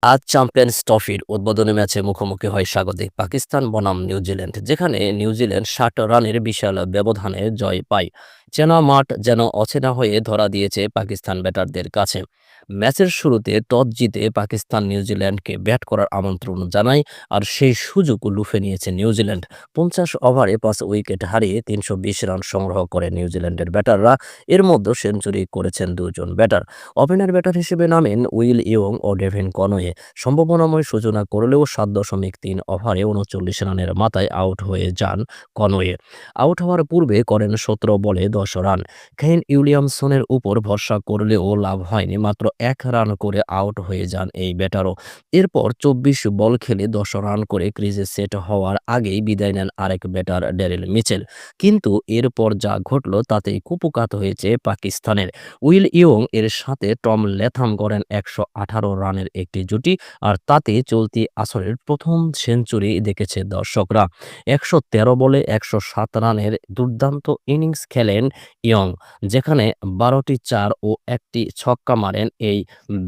আজ চ্যাম্পিয়ন্স ট্রফির উদ্বোধনী ম্যাচে মুখোমুখি হয় স্বাগতিক পাকিস্তান বনাম নিউজিল্যান্ড, যেখানে নিউজিল্যান্ড ৬০ রানের বিশাল ব্যবধানে জয় পায়। চেনা মাঠ যেন অচেনা হয়ে ধরা দিয়েছে পাকিস্তান ব্যাটারদের কাছে। ম্যাচের শুরুতে টস জিতে পাকিস্তান নিউজিল্যান্ডকে ব্যাট করার আমন্ত্রণ জানায়, আর সেই সুযোগ লুফে নিয়েছে নিউজিল্যান্ড। ৫০ ওভারে ৫ উইকেট হারিয়ে ৩২০ রান সংগ্রহ করে নিউজিল্যান্ডের ব্যাটাররা। এর মধ্যে সেঞ্চুরি করেছেন দুজন ব্যাটার। ওপেনার ব্যাটার হিসেবে নামেন উইল ইয়ং ও ডেভিন কনওয়ে। সম্ভাবনাময় সূচনা করলেও ৭.৩ ওভারে ৩৯ রানের মাথায় আউট হয়ে যান কনওয়ে। আউট হওয়ার পূর্বে করেন ১৭ বলে ১০ রান। কেইন উইলিয়ামসনের উপর ভরসা করলেও লাভ হয়নি, মাত্র ১ রান করে আউট হয়ে যান এই ব্যাটারও। এরপর ২৪ বল খেলে ১০ রান করে ক্রিজে সেট হওয়ার আগেই বিদায় নেন আরেক ব্যাটার ড্যারিল মিচেল। কিন্তু এরপর যা ঘটল তাতেই কুপোকাত হয়েছে পাকিস্তানের। উইল ইয়ং এর সাথে টম ল্যাথম গড়েন ১১৮ রানের একটি জুটি, আর তাতে চলতি আসরের প্রথম সেঞ্চুরি দেখেছে দর্শকরা। ১১৩ বলে ১০৭ রানের দুর্দান্ত ইনিংস খেলেন ইয়ং, যেখানে ১২টি চার ও একটি ছক্কা মারেন এই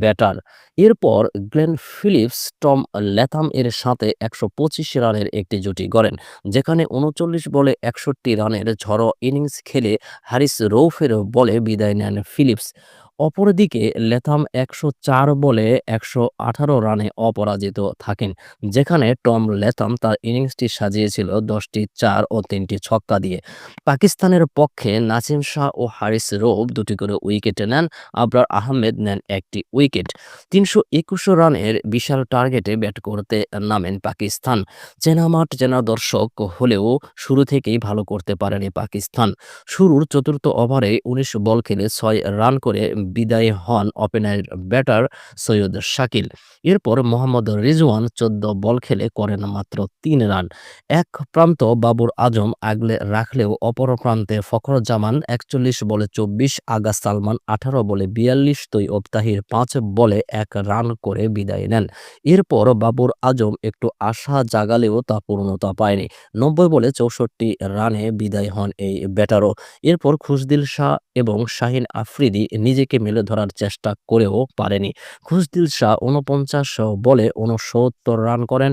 ব্যাটার। এরপর গ্লেন ফিলিপস টম ল্যাথম এর সাথে ১২৫ রানের একটি জুটি গড়েন, যেখানে ৩৯ বলে ৬১ রানের ঝড়ো ইনিংস খেলে হ্যারিস রৌফের বলে বিদায় নেন ফিলিপস। অপরদিকে ল্যাথম ১০৪ বলে ১১৮ রানে অপরাজিত থাকেন, যেখানে টম ল্যাথম তার ইনিংসটি সাজিয়েছিল ১০টি চার ও ৩টি ছক্কা দিয়ে। পাকিস্তানের পক্ষে নাসিম শাহ ও হারিস রৌফ দুটি করে উইকেটে নেন, আবরার আহমেদ নেন একটি উইকেট। ৩২১ রানের বিশাল টার্গেটে ব্যাট করতে নামেন পাকিস্তান। চেনা মাঠ চেনা দর্শক হলেও শুরু থেকেই ভালো করতে পারেনি পাকিস্তান। শুরুর চতুর্থ ওভারে ১৯ বল খেলে ৬ রান করে বিদায় হন ওপেনার ব্যাটার সৈয়দ শাকিল। এরপর মোহাম্মদ রিজওয়ান ১৪ বল খেলে করেন মাত্র ৩ রান। এক প্রান্ত বাবর আজম আগলে রাখলেও অপর প্রান্তে ফখরুজ্জামান ৪১ বলে ২৪, আগা সালমান ১৮ বলে ৪২, তৈয়ব তাহির ৫ বলে ১ রান করে বিদায় নেন। এরপর বাবর আজম একটু আশা জাগালেও তা পূর্ণতা পায়নি। ৯০ বলে ৬৪ রানে বিদায় হন এই ব্যাটারও। এরপর খুশদিল শাহ এবং শাহিন আফ্রিদি নিজেকে মেলে ধরার চেষ্টা করেও পারেনি। খুশদিল শাহ ৪৯ বলে ৬৯ রান করেন,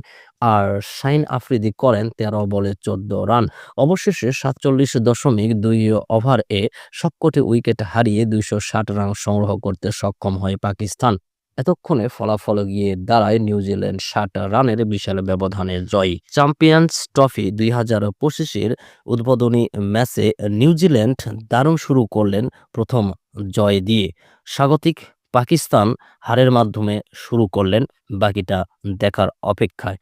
আর শাহিন আফ্রিদি করেন ১৩ বলে ১৪ রান। অবশেষে ৪৭.২ ওভারে সবকটি উইকেট হারিয়ে ২৬০ রান সংগ্রহ করতে সক্ষম হয় পাকিস্তান। এতক্ষণে ফলাফল গিয়ে দাঁড়ায় নিউজিল্যান্ড ৬০ রানের বিশাল ব্যবধানে জয়ী। চ্যাম্পিয়ন্স ট্রফি ২০২৫-এর উদ্বোধনী ম্যাচে নিউজিল্যান্ড দারুণ শুরু করলেন প্রথম জয় দিয়ে। স্বাগতিক পাকিস্তান হারের মাধ্যমে শুরু করলেন, বাকিটা দেখার অপেক্ষায়।